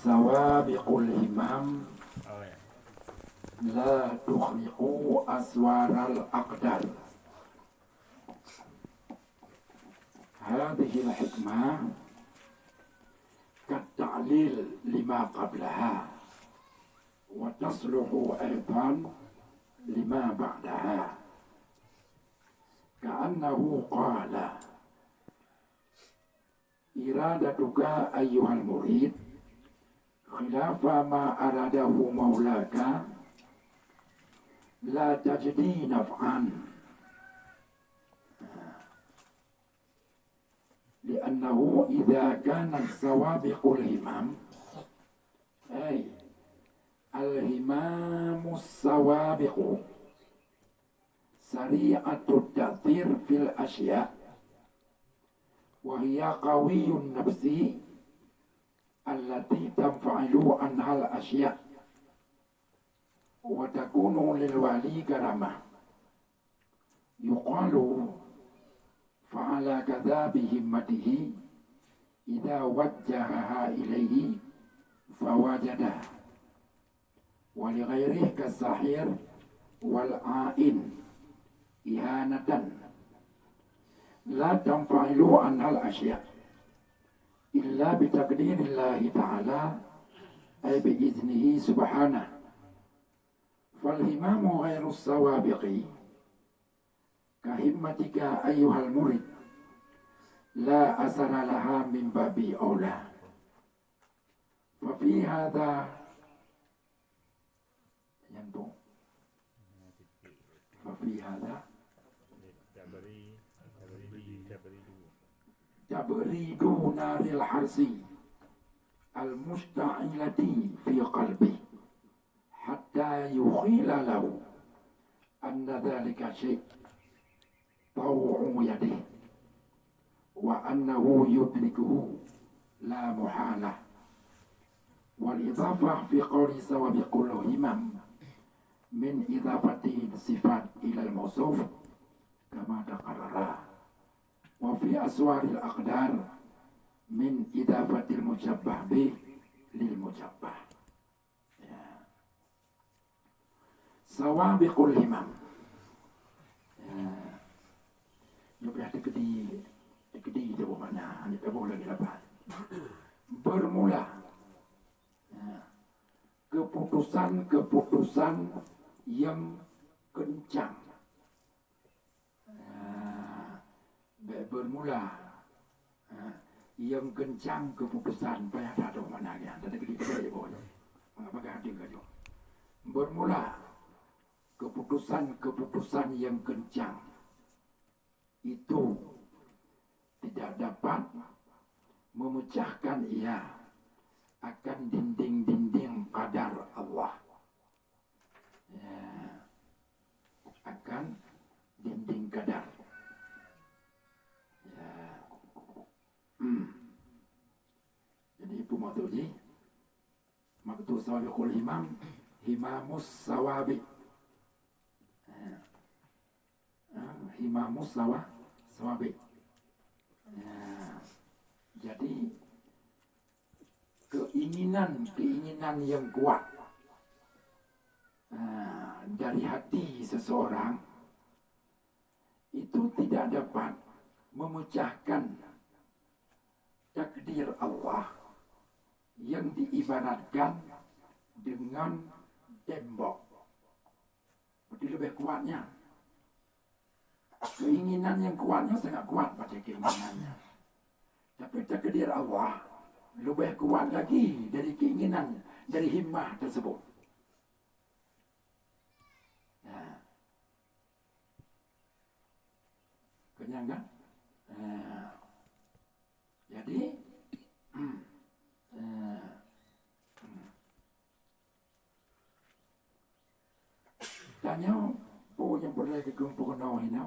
Sawabiqul himam la tukhriqu aswaral aqdar. Hadhihi al-hikmah كالتعليل لما قبلها وتصلح أيضا لما بعدها كأنه قال إرادتك أيها المريد خلاف ما أراده مولاك لا تجدي نفعا لأنه إذا كانت سوابق الهمام أي الهمام السوابق سريعة التأثير في الأشياء وهي قوي النفس التي تنفعل عنها الأشياء وتكون للوالي كرامة يقال فعلى كذا بهمته إذا وجهها إليه فوجدها ولغيره كالسحير والعائن إهانة لا تنفعل عنها الأشياء إلا بتقدير الله تعالى أي بإذنه سبحانه فالهمام غير السوابق كهمتك أيها المريد لا أثر لها من باب أولى ففي هذا ينبو ففي هذا تبريد نار الحرس المشتعلة في قلبه حتى يخيل له أن ذلك شيء طوع يده وأنه يدركه لا محالة والإضافة في قول سوابق الهمم من إضافة الصفات إلى الموصوف كما تقرر وفي أسوار الأقدار من إضافة المشبه به للمشبه سوابق الهمم Yaudah dikedi jauh mana, ini jauh lagi dapat. Bermula keputusan yang kencang. Bermula yang kencang keputusan payah ada mana ya, ada dikedi aja boleh. Mengapa hati enggak jauh? Bermula keputusan yang kencang itu tidak dapat memecahkan ia akan dinding-dinding qadar Allah ya, akan dinding qadar ya. Jadi Ibu Matuji maksud sawabiqul himam himamus sawabi ya. Himamus sawabi ya. Jadi keinginan yang kuat dari hati seseorang itu tidak dapat memecahkan takdir Allah yang diibaratkan dengan tembok. Berarti lebih kuatnya. Keinginan yang kuatnya sangat kuat pada keinginannya. Tapi takdir Allah lebih kuat lagi dari keinginannya, dari himmah tersebut. Nah. Kenyang kan? Nah. Jadi tanya yang boleh dikumpulkan orang ini.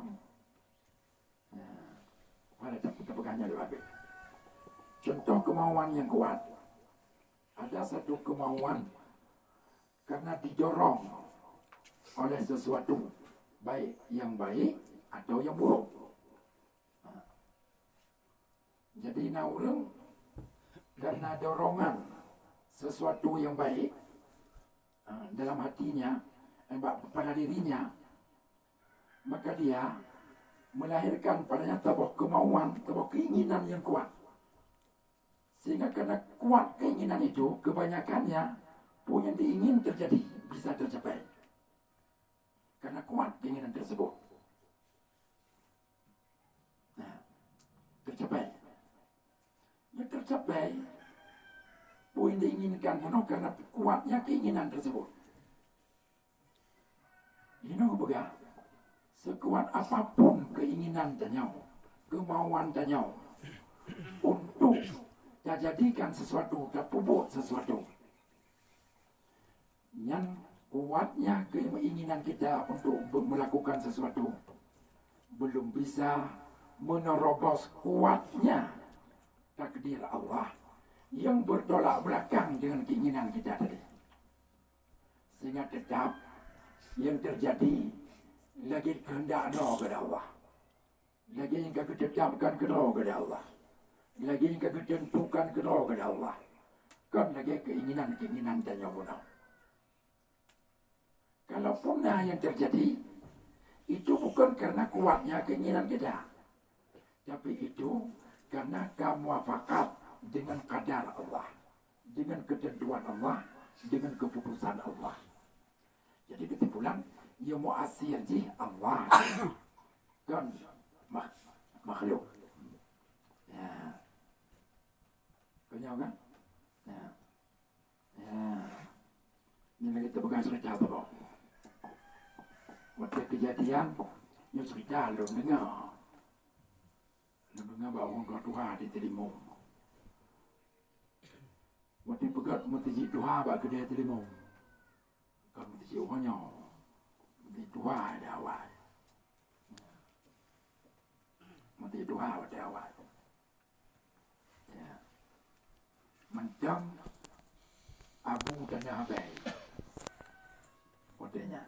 Ada tepuk-tepukannya lagi. Contoh kemauan yang kuat. Ada satu kemauan karena didorong oleh sesuatu baik yang baik atau yang buruk. Jadi orang karena dorongan sesuatu yang baik dalam hatinya, pada dirinya, maka dia melahirkan padanya sebuah kemauan, sebuah keinginan yang kuat. Sehingga karena kuat keinginan itu, kebanyakannya pun yang diingin terjadi, bisa tercapai. Karena kuat keinginan tersebut. Nah, tercapai. Yang tercapai, pun yang diinginkan penuh karena kuatnya keinginan tersebut. Ini juga sekuat apapun keinginan tanyau, kemauan tanyau untuk jadikan sesuatu, terpubuk sesuatu, yang kuatnya keinginan kita untuk melakukan sesuatu belum bisa menerobos kuatnya takdir Allah yang bertolak belakang dengan keinginan kita tadi. Sehingga tetap yang terjadi lagi kehendak doa kepada Allah, lagi yang kita tetapkan ke doa kepada Allah, lagi yang kita tentukan ke doa kepada Allah, kan lagi keinginan dan yang benar. Kalau punah yang terjadi itu bukan karena kuatnya keinginan kita, tapi itu karena kemuafakat dengan kadar Allah, dengan ketentuan Allah, dengan keputusan Allah. Jadi kesimpulan yang muasir ji Allah kan makhluk. Ya. Kenyang kan? Ya. Ya. Ini lagi kita pegang cerita apa? Waktu kejadian yang cerita lu dengar bahawa orang Tuhan di Telimong. Waktu pegat mesti Tuhan bak kedai Telimong. Kalau mesti orangnya mesti Tuhan ada awal. Mesti Tuhan ada awal. Ya. Macam Abu Tanah Abai. Waktunya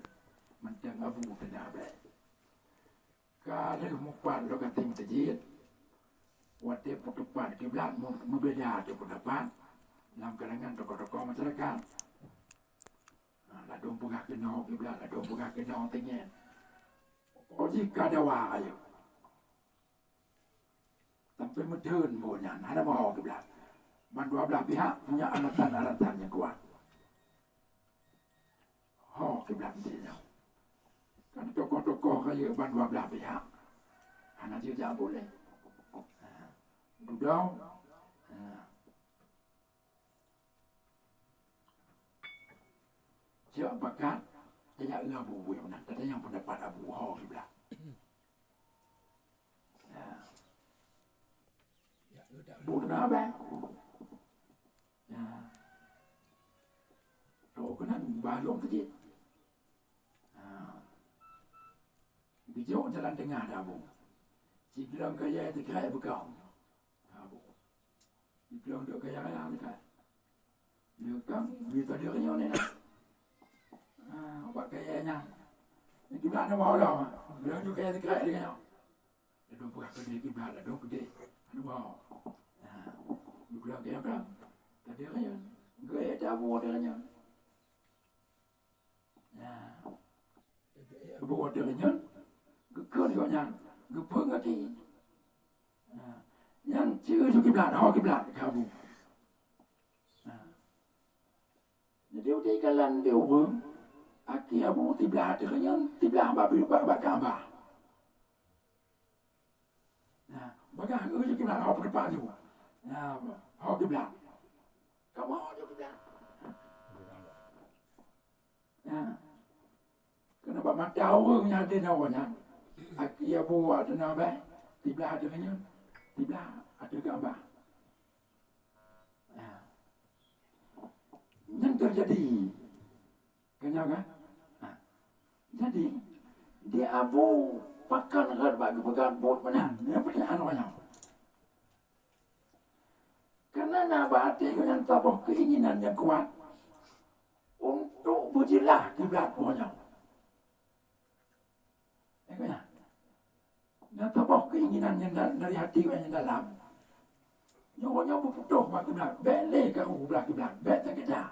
macam Abu Tanah Abai. Kalau mukbal lo kata masjid, waktu pertukaran kiblat berbeda tu pendapat dalam kalangan tokoh-tokoh masyarakat. Ladung pegah kena kiblat, ladung pegah kena tinggi. Oh jika ada wahyu, sampai medun punya, ada mau kiblat. Dua belah pihak punya alasan-alasan yang kuat. Oh kiblat dia. Kan tokoh-tokoh kaya dua belah pihak, anak dia tak boleh. Duduk, siapa bakat, dia Abu yang menang. Tadi yang pendapat Abu Hor kiblat. Bukan apa? Rồi cáiนั้นbalong tadi. Bijak jalan tengah dah Abu. Si bilang kaya itu kaya bekam. Abu. Si bilang dok kaya itu kaya. Dia kan kita dia renyah ni lah. Apa kayanya? Ini bilang ada mau lah. Bilang dok kaya itu kaya dia. Dia dok buat kerja kita lah dok kerja. Ada mau. Dia bilang kaya kan. Tadi renyah. Gaya dah Abu dia renyah. Abu dia renyah. Kekal juga yang gepeng hati. Yang chưa cho kiblat, ho kiblat kamu. Jadi udah kalan dia orang, aki Abu tiblat dengan tiblat babi bakaba. Bagai udah kiblat ho depan tu. Ho kiblat. Kamu ho kiblat. Kenapa mata orang yang ada nawanya? Aki Abu ada nabai, tiblat ada dengan tiblat ada gambar. Yang terjadi, kenapa? Jadi dia Abu pakan kan bagi pegang bot mana? Dia pertanyaan banyak. Karena nabati dengan tabah keinginan yang kuat untuk berjilah tiblat banyak. Dan tabah keinginan yang dari hati yang dalam, Nyonya butuh makin belah. Bele ke belah ke belah. Bet sakit dah.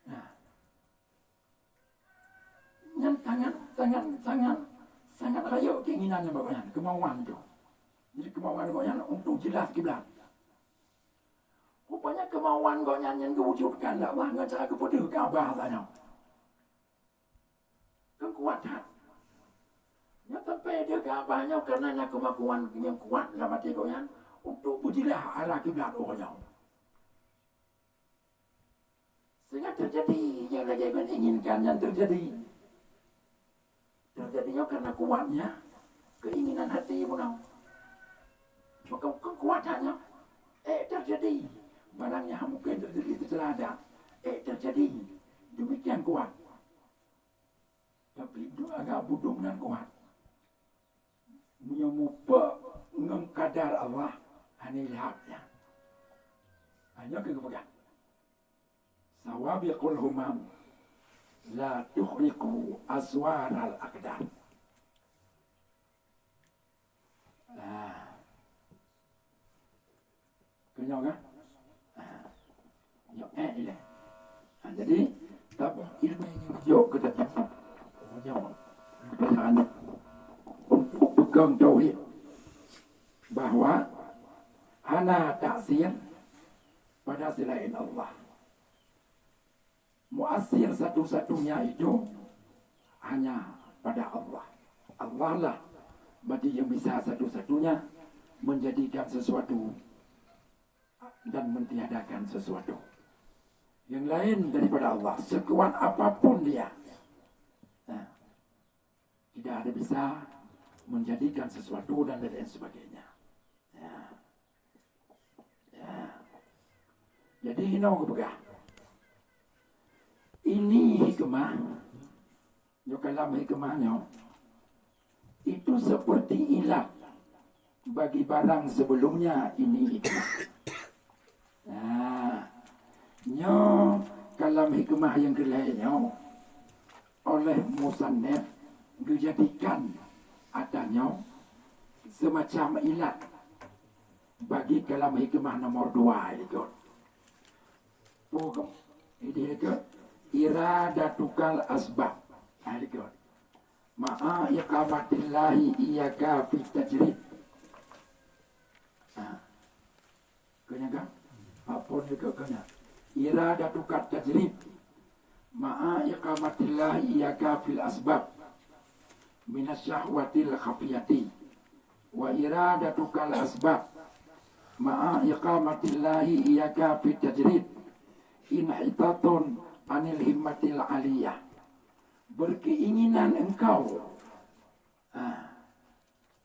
Nah. Yang sangat raya keinginannya bagaimana, kemauan itu. Jadi kemauan bagaimana untuk jelas kiblat. Rupanya kemauan bagaimana yang kewujudkan lah, wah cara kepada Kaabah tanya. Kekuatan. Yang sampai dia Kaabahnya karena kemampuan yang kuat dalam hati bagaimana untuk berjelas arah kiblat orangnya. Sehingga terjadi yang lagi inginkan yang terjadi. Terjadinya karena kuatnya keinginan hati menang. Maka kekuatannya terjadi. Barangnya mungkin terjadi setelah ada. Terjadi. Demikian kuat. Tapi itu agak budung dan kuat. Menyemupa mengkadar Allah hanya lihatnya. Hanya kepegang. Sawabiqul humam la tukhriqu aswar al-aqdar. Kenyang kan? Ini. Jadi, tabah ilmu yang jauh ke depan. Jangan untuk pegang tauhid bahwa hana taksir pada selain Allah. Muasir satu-satunya itu hanya pada Allah. Allah lah berarti yang bisa satu-satunya menjadikan sesuatu dan mentiadakan sesuatu. Yang lain daripada Allah, sekuat apapun dia, tidak ada bisa menjadikan sesuatu dan lain sebagainya. Jadi hina kepegah. Ini hikmah. Kalau hikmahnya itu seperti ilat bagi barang sebelumnya, ini hikmah. Kalau hikmah yang lainnya oleh musannif dijadikan adanya semacam ilat bagi kalam hikmah nomor 2 itu. Ini itu iradatukal asbab. Ma'a iqamatillahi iyaka fit tajrid. Kena kan? Apa juga kena? Iradatukal tajrid. Ma'a iqamatillahi iyaka fil asbab. Minas syahwatil khafiyati. Wa iradatukal asbab. Ma'a iqamatillahi iyaka fit tajrid. Inhitatun anil himmatil aliyah. Berkeinginan engkau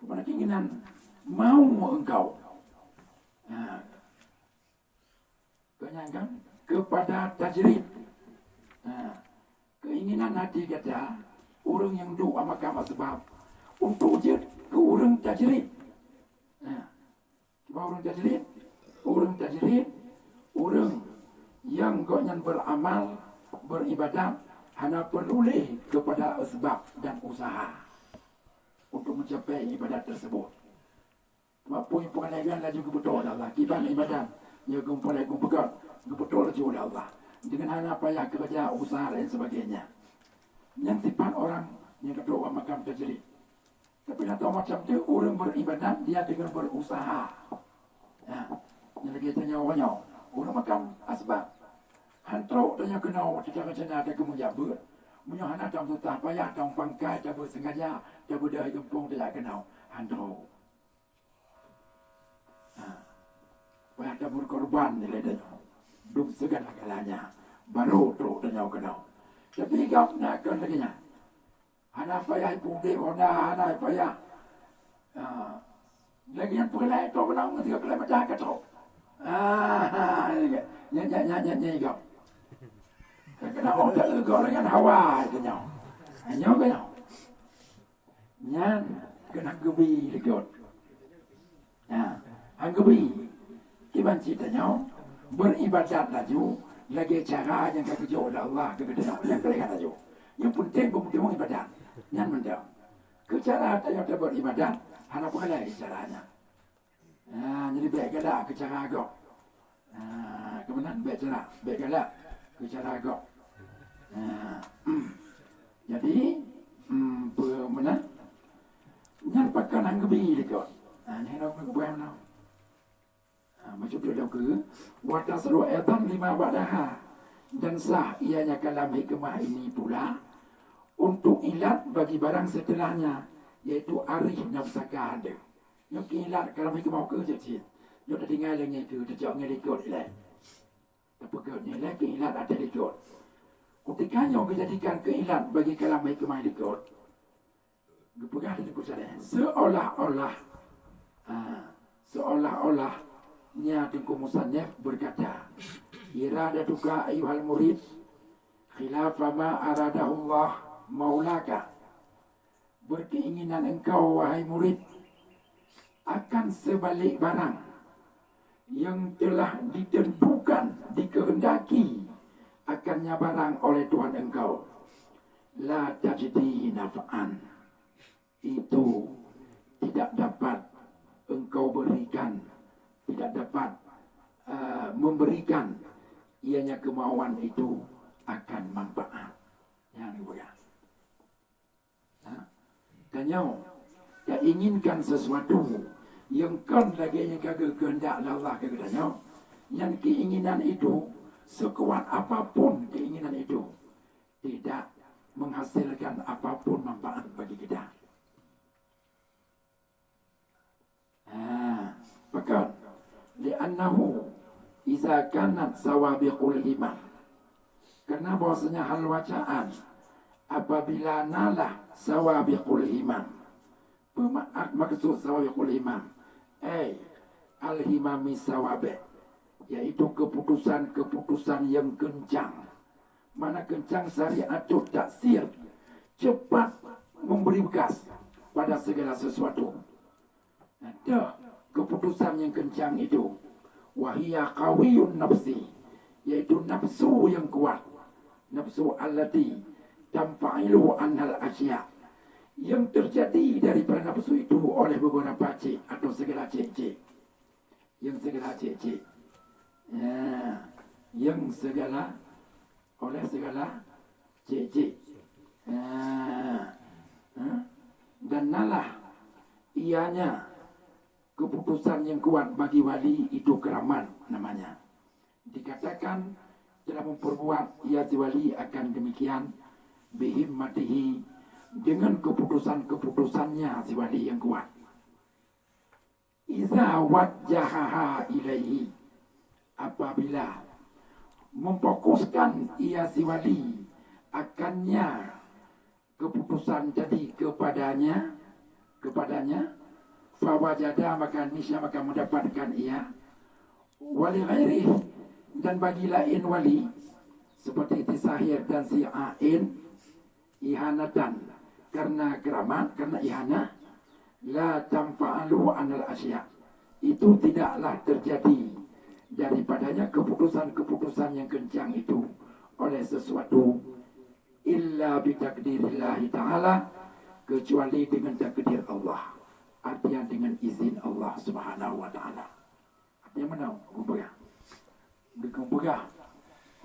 kepada keinginan mau engkau kenyangkan kepada tajrid. Keinginan hati kita orang yang doa makam sebab untuk je ke orang tajrid. Orang tajrid orang yang kau beramal beribadah hanya peduli kepada sebab dan usaha untuk mencapai ibadat tersebut. Maupun penganiayaan lagi kebetul Allah. Kiban ibadat yang kumpulai kumpulan kebetul juga Allah. Dengan hanya payah kerja usaha dan sebagainya. Yang tipan orang yang berdoa makam tajrid. Tapi nak tahu macam tu orang beribadat dia dengan berusaha. Yang lagi tanya orang makam asbab. Hantrok tanya kenal secara jenak ada kemunjabut. Menyahana tam tutah payah tam pangkai tak bersengaja tak berdaya gempung tidak kenal. Hantrok. Payah tak berkorban nilai tanya. Duk segala-galanya. Baru truk tanya kenal. Tapi kau nak kan lagi nya. Hana payah ibu dia hana payah. Lagi yang perlai tu kenal ketika kelai macam ketrok. Nyanyi kau. Kena orang tak lega dengan hawa itu nyaw. Nyaw ke nyaw. Nyan kena gebi dekat. Gebi. Kiban cita nyaw beribadat laju lagi cara yang kaki jauh Allah kepada yang kalian laju. Yang penting bermula ibadat. Nyan mendak. Kecara yang beribadat hanya boleh caranya. Jadi baik galak ke cara agak. Kemudian baik galak ke cara agak. Jadi mana? Yang pakai ang kebi dekat. Ni nak buat mana? Macam tu dah ke. Watas ru'atan lima ba'daha. Dan sah ianya kalam hikmah ini pula untuk ilat bagi barang setelahnya, yaitu arif nafsaka ada. Yang ilat kalam hikmah ke je. Yo dah tinggal lagi ke, dah jangan ikut ilat. Apa ke ilat ke ilat ada ikut. Ketika yang dijadikan keilat bagi kalam hikmah ikut. Gepegah itu saja. Seolah-olah nya tengku musannif berkata, irada duka ayuhal murid khilafa ma aradahullah maulaka. Berkeinginan engkau wahai murid akan sebalik barang yang telah ditentukan, dikehendaki akannya barang oleh Tuhan engkau. La tajdi naf'an, itu tidak dapat engkau berikan, tidak dapat memberikan ianya kemauan itu akan manfaat. Yang dibuat. Tanya, tak inginkan sesuatu yang kan lagi yang kagak kehendak Allah kagaknya, yang keinginan itu sekuat apapun keinginan itu tidak menghasilkan apapun manfaat bagi kita. Maka li'annahu iza kanat sawabiqul himam, karena bahwasanya hal wacaan apabila nalah sawabiqul himam. Maksud sawabiqul himam al-himami sawabi, yaitu keputusan-keputusan yang kencang. Mana kencang syariat taksir, cepat memberi bekas pada segala sesuatu. Ada keputusan yang kencang itu, wahia qawiyun nafsi, yaitu nafsu yang kuat, nafsu allati tamfa'ilu anhal asya, yang terjadi daripada nafsu itu oleh beberapa cik atau segala cik-cik, yang segala cik-cik, yang segala oleh segala cik-cik, dan nalah ianya keputusan yang kuat bagi wali itu keramat namanya. Dikatakan telah memperbuat ia si wali akan demikian bihimmatihi, dengan keputusan-keputusannya si wali yang kuat. Iza wajjahaha ilaihi, apabila memfokuskan ia si wali akannya keputusan tadi kepadanya, fawajada, maka nisya maka mendapatkan ia, wali ghairi, dan bagi lain wali seperti Tisahir dan si Ain, ihanatan, karena keramat, karena ihanah, la tamfa'alu anal asya, itu tidaklah terjadi daripadanya keputusan-keputusan yang kencang itu oleh sesuatu illa bitakdirillahi ta'ala, kecuali dengan takdir Allah, artinya dengan izin Allah subhanahu wa ta'ala. Artinya mana? Dikumpulkan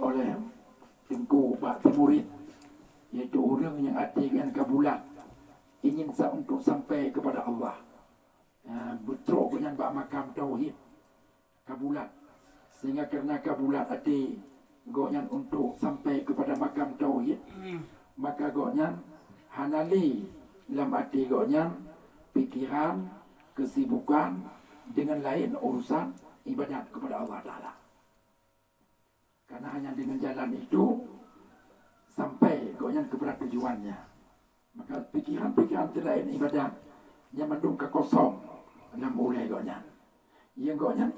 oleh tengku bakti murid, yaitu orang yang artikan kabulat, ingin untuk sampai kepada Allah. Betul dengan bak makam tauhid kabulat, sehingga karena kabulat arti goknya untuk sampai kepada makam tauhid, maka goknya hanali dalam arti goknya pikiran, kesibukan dengan lain urusan ibadat kepada Allah Ta'ala. Karena hanya dengan jalan itu sampai goknya kepada tujuannya. Maka pikiran-pikiran lain ibadat yang mendung kekosong dalam mulai goknya. Yang goknya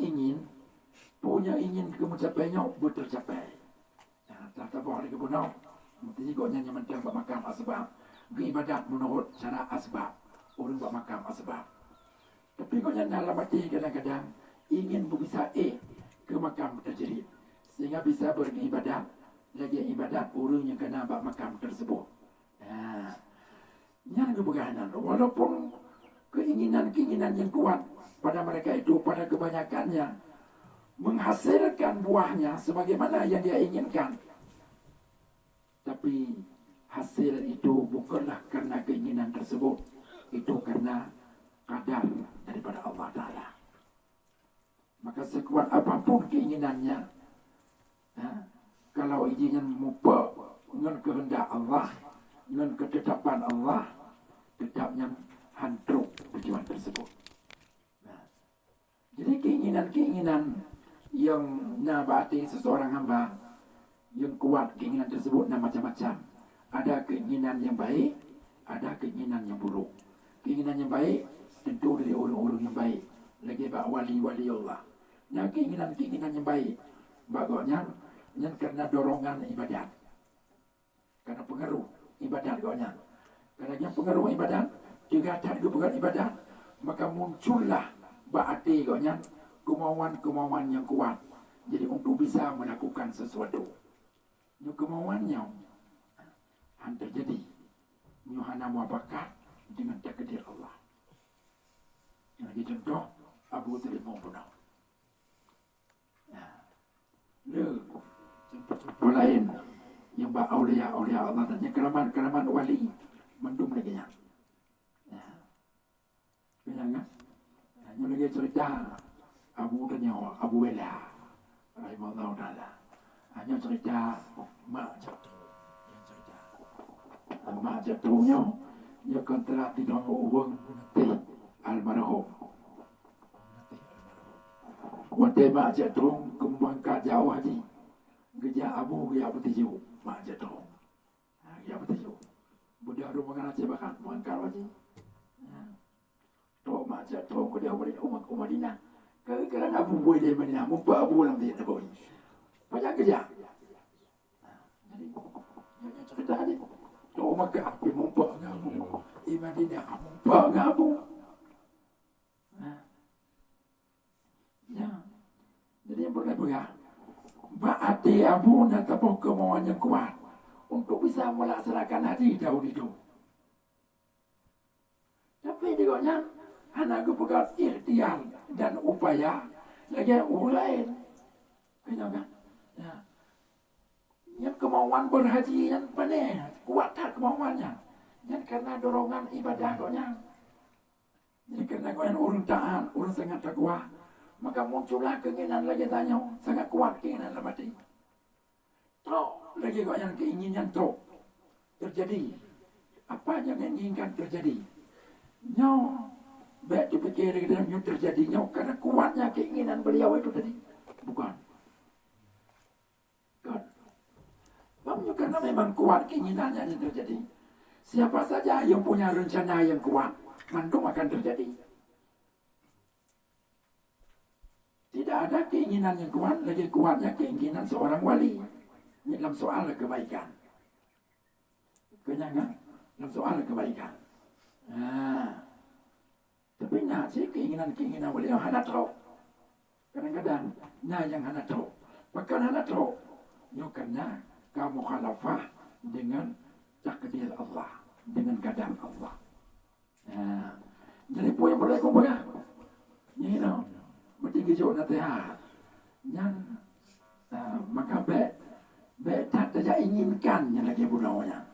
ingin kemencapainya tercapai. Tak boleh kebunuh. Mesti goknya yang mendung makam asbab. Ibadat menurut cara asbab. Orang buat makam asbab. Tapi goknya dalam hati kadang-kadang ingin bisa ke makam terjadi, sehingga bisa beribadat lagi ibadat orang yang kena buat makam tersebut. Yang kebeganan, walaupun keinginan-keinginan yang kuat pada mereka itu, pada kebanyakannya menghasilkan buahnya sebagaimana yang dia inginkan. Tapi hasil itu bukanlah karena keinginan tersebut, itu karena qadar daripada Allah Ta'ala. Maka sekuat apapun keinginannya, kalau ingin mupa dengan kehendak Allah, dengan ketetapan Allah, tetapnya hancur tujuan tersebut. Jadi keinginan-keinginan yang nabati seseorang hamba, yang kuat keinginan tersebut macam-macam. Ada keinginan yang baik, ada keinginan yang buruk. Keinginan yang baik tentu dari orang-orang yang baik, lagi bak wali-wali Allah. Nah, keinginan-keinginan yang baik bagusnya yang karena dorongan ibadat, karena pengaruh ibadat bagusnya. Karena yang pengaruh ibadat juga ada pengaruh ibadat, maka muncullah berarti bagusnya kemauan-kemauan yang kuat. Jadi untuk bisa melakukan sesuatu, yang kemauannya terjadi nyuhana muabakat dengan takdir Allah. Yang lagi contoh Abu Talib membunuh. Contoh lain yang aulia Allah dan yang keramat wali mendung lagi nya. Kenapa? Yang lagi cerita Abu Daniel, Abu Wela, rahimahullah taala. Hanya cerita mak jatuh, yang cerita mak jatuhnya, dia kontrak di dalam uang teh almarhum. Waktu mak jatuh kembang jauh haji, kerja Abu ya bertuju mak jatuh, ya bertuju. Budak rumah kan aja bahkan mangkal haji. Tok mak jatuh ke dia balik umat Madinah. Kerana Abu boy dari Madinah, mumpah Abu dalam dia boy. Banyak kerja. Jadi, banyak cerita ni. Tok Makkah, pergi mumpah dengan Abu. Di Madinah, mumpah dengan Abu. Ya. Jadi yang boleh-boleh. Berarti Abu nak tahu kemauan yang kuat untuk bisa melaksanakan haji dahulu itu. Tapi dia anak kepegat ikhtiar dan upaya lagi orang lain. Kenapa? Ya. Yang kemauan berhaji yang benar, kuat tak kemauannya. Yang karena dorongan ibadah koknya. Jadi karena kau yang orang taat, orang sangat takwa, maka muncullah keinginan lagi tanya, sangat kuat keinginan dalam hati. Tok lagi kau yang keinginan tok terjadi. Apa yang inginkan terjadi? Nyo, baik dipikir dalam yang terjadinya karena kuatnya keinginan beliau itu tadi. Bukan. Bangnya karena memang kuat keinginannya yang terjadi. Siapa saja yang punya rencana yang kuat, mantung akan terjadi. Tidak ada keinginan yang kuat, lagi kuatnya keinginan seorang wali dalam soal kebaikan. Kenapa? Dalam soal kebaikan. Tapi sih keinginan beliau hana tahu. Kadang-kadang yang hana tahu. Bahkan hana tahu. Karena kamu khalafah dengan takdir Allah, dengan keadaan Allah. Jadi poin boleh kau boleh. Bertinggi jauh nasihat. Maka tak saja inginkan yang lagi budawanya.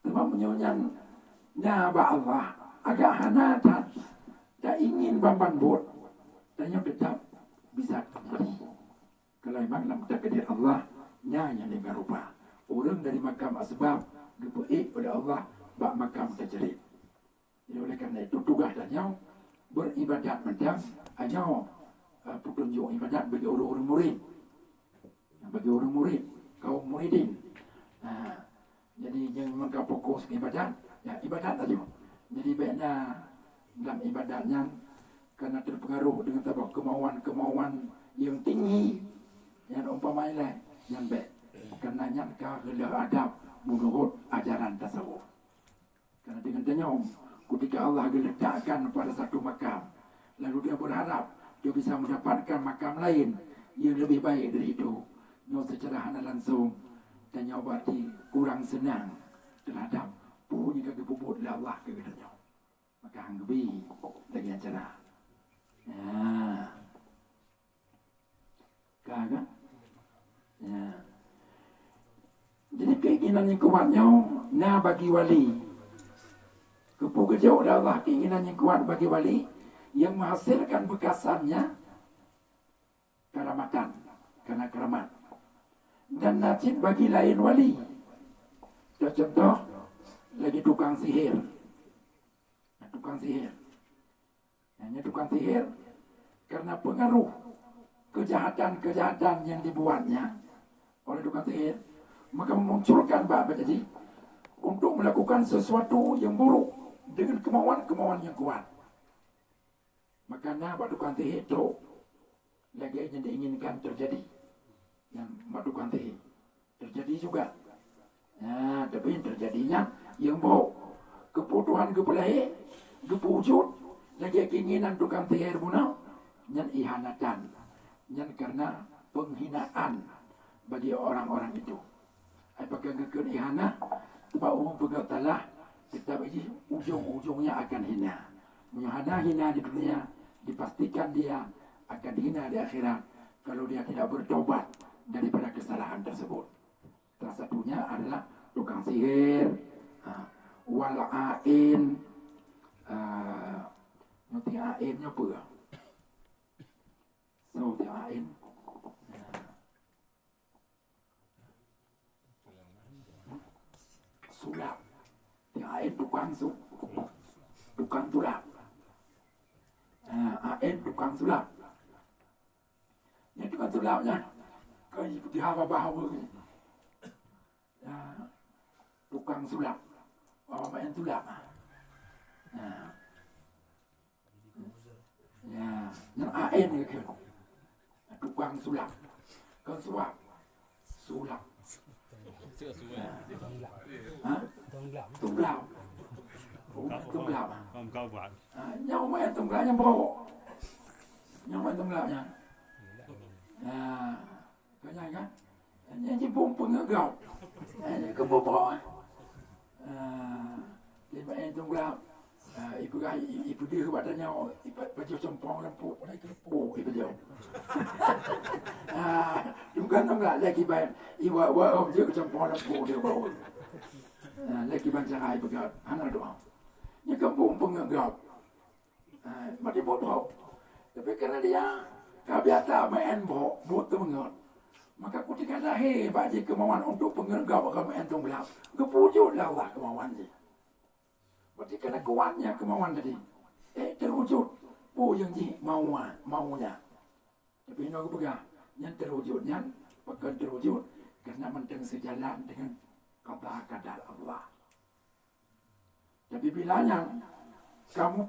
Sebab menyonyan ba Allah agak hana tak ingin bamban bot. Dan yang tetap bisa terjadi. Kalau memang dalam takdir Allah, yang dengan rupa. Orang dari makam asbab dibuat oleh Allah bak makam terjerit. Jadi oleh kerana itu tugas dan yang beribadat macam hanya petunjuk ibadat bagi orang-orang murid. Bagi orang murid, kaum muridin. Jadi yang mereka fokus ibadat, ya ibadat saja. Jadi baiknya dalam ibadatnya karena terpengaruh dengan tabak kemauan-kemauan yang tinggi. Yang umpamanya yang baik. Kerana yang kagak adab menurut ajaran tasawuf. Karena dengan tenyum, ketika Allah diletakkan pada satu makam, lalu dia berharap dia bisa mendapatkan makam lain yang lebih baik dari itu. Yang secara hana langsung dan berarti kurang senang terhadap punya kagak bubut lah Allah ke katanya. Maka hanggebi lagi acara. Ya. Kagak. Ya. Jadi keinginan yang kuatnya nah bagi wali. Kepuga jauh dah Allah keinginan yang kuat bagi wali yang menghasilkan bekasannya karamatan karena keramat. Dan najib bagi lain wali. Contoh lagi tukang sihir. Tukang sihir. Hanya tukang sihir karena pengaruh kejahatan-kejahatan yang dibuatnya oleh tukang sihir, maka memunculkan apa jadi untuk melakukan sesuatu yang buruk dengan kemauan-kemauan yang kuat. Maka nah tukang sihir itu lagi yang diinginkan terjadi. Yang tukang sihir terjadi juga. Nah, tapi yang terjadinya yang buruk, kebutuhan kepelahi, kewujud, lagi keinginan tukang sihir punah, yang ihanatan, yang karena penghinaan bagi orang-orang itu. Apakah kekal ihana, sebab umum pegatalah, kita bagi ujung-ujungnya akan hina. Menyahana hina di dunia, dipastikan dia akan hina di akhirat kalau dia tidak bertobat daripada kesalahan tersebut. Salah satunya adalah tukang sihir, wal'ain, nanti ainnya apa? So, ain. Sulap. Ain tukang sulap. Ain tukang sulap. Yang tukang sulapnya kau ikuti hawa-hawa. Tukang sulap. Apa main sulap? Ya, yang ain itu tukang sulap. Kau sulap. Tunglap. Tunglap. Nhau main tunglapnya bawa. Nhau main tunglapnya. Kau nyai kan? Yang cipung pengegau. Yang kebobok. Dia main tunglap. Ibu dia badannya baju sempong lempuk naik lempuk ibu dia. Juga tunglap lagi baik. Ibu dia sempong lempuk dia bawa. Lagi baca ai begat anak doa. Ni kampung pengegap. Mati bodoh. Tapi karena dia kebiasa main bot tu mengot. Maka ketika lahir bagi kemauan untuk pengegap agama entong belak. Kewujudlah Allah kemauan dia. Berarti karena kuatnya kemauan tadi. Terwujud. Yang ji maunya. Tapi ini aku pegang. Yang terwujudnya bukan terwujud karena menteng sejalan dengan kadar Allah. Tapi bilanya kamu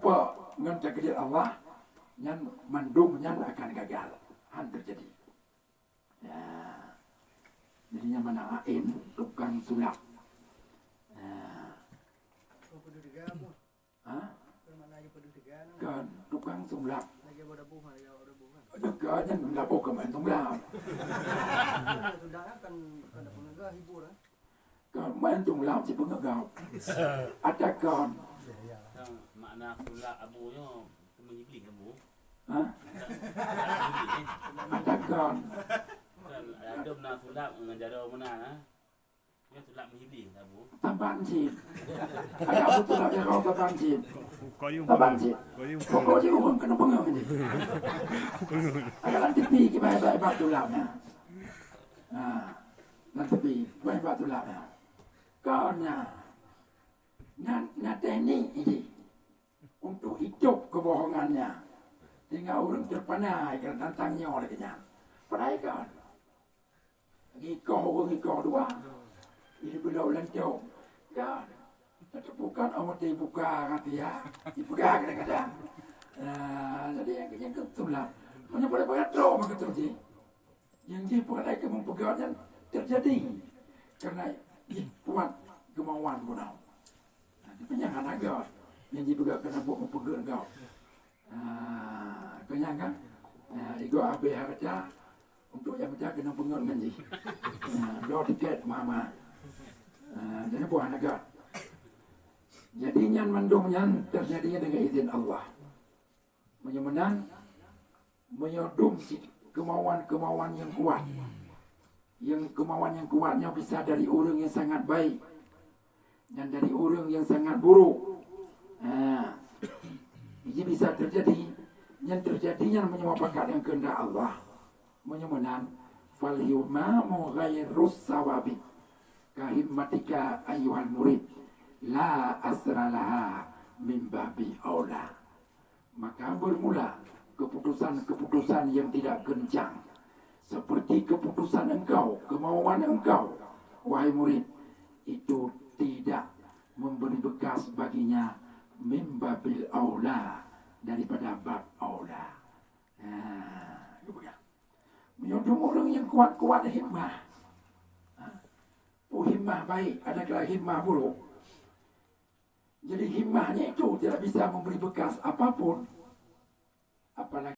dengan takdir Allah, yang mendungnya akan gagal, terjadi. Ya, jadinya mana ain tukang sulap. Kan tukang sulap. Juga yang lapor ke main sulap. Kan main sulap si pengegau. Ada kan. Makna sulap abunya menyibling abu. Ada kan. Ada mana sulap menjadi mana? Dia sulap menyibling abu. Tambahan sih. Ada apa sulap yang kau tambahan sih? Koyung Tambahan sih. Kau sih orang kena pengegau ni. Ada nanti pi kita baik sulapnya. Nanti pi baik sulapnya. Karena teknik ini untuk hidup kebohongannya dengan orang terpanai kerana tantangnya oleh kenyang. Peraikan. Ngikau dua. Ini belau lencong. Kan. Tapi bukan awak dibuka hati ya. Dibuka kadang-kadang. Jadi yang ketulah. Hanya pada terlalu maka terjadi. Yang dibuat kemampuannya terjadi. Karena kuat kemauan kau tahu. Tapi jangan agak yang juga kena buat mempegang kau. Kenyang kan? Itu abe harga untuk yang macam kena pengen nanti. Dua tiket mama. Jadi buat agak. Jadi nyan mendungnya terjadinya dengan izin Allah. Menyemenan menyodung si kemauan-kemauan yang kuat. Yang kemauan yang kuatnya bisa dari orang yang sangat baik dan dari orang yang sangat buruk. Ini bisa terjadi. Yang terjadinya menyebabkan yang kehendak Allah. Menyemenan fal yumamu ghairus sawabi kahimmatika ayuhal murid la asralaha min babi aula. Maka bermula keputusan-keputusan yang tidak kencang, seperti keputusan engkau, kemauan engkau, wahai murid, itu tidak memberi bekas baginya min babil aula, daripada bab aula. Menyodong orang yang kuat-kuat himmah. Himmah baik, adakah himmah buruk? Jadi himmahnya itu tidak bisa memberi bekas apapun, apalagi